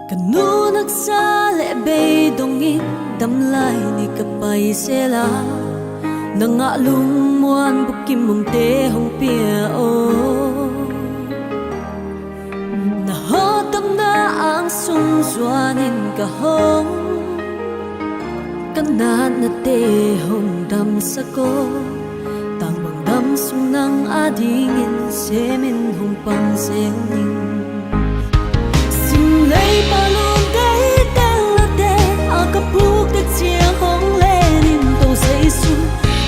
Kanu nagsala bay dongin damlay ni kapay sela Nanga lumuan bukim mong te hong pia o Nahotam na ang sungsuanin kahong Kanat na te hong dam sa ko Tangwang dam sung nang adingin semin hong pangseling Simlay palong day telate Akapuk dat siya hong lenin to sa isu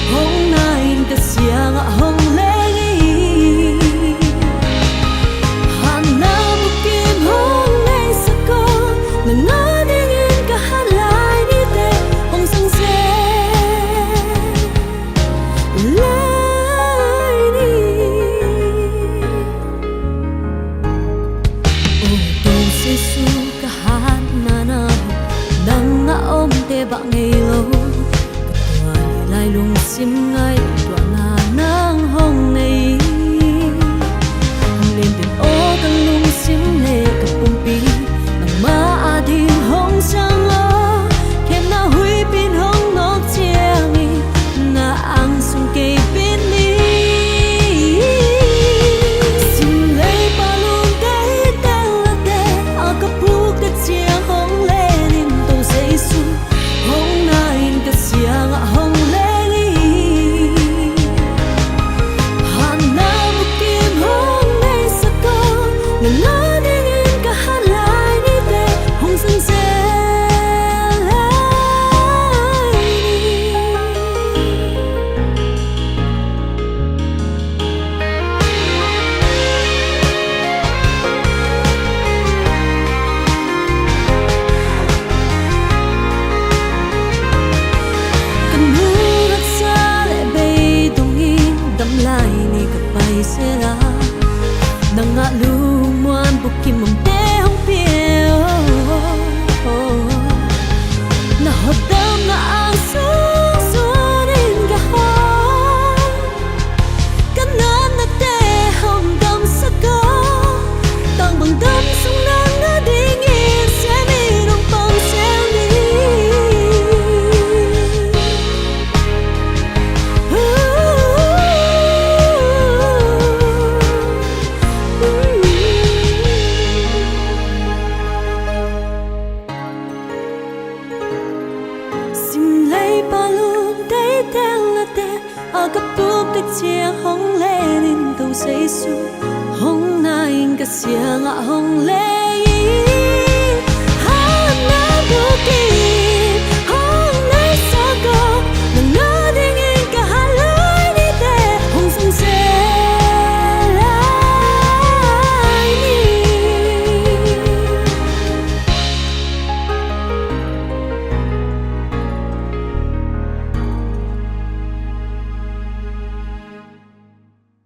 Hong nain ka siya nga hong lengi Hana bukim hong may sako Nanganingin kahalay ni te hong sangse Isu kahat mana nang ngaom te ba ngaylo Katuay lay lung sim ngay Tua na nang hong nay Ang lintin o kang lung sim ne kapumpi Nang maading hong sanga Kem na hui pin hong nok chiangi Na ang sung kay pini sila nang nga lumuan bukim mong te hong pia Nahodam na ang susunin gahon Kanan na te hong dam sa ko Tangbang dam sung nang nadingin semirong pang seli Simlay palun day telate Agapuk tit siya hong lenin to sa isu Hong naing ka siya nga hong lenin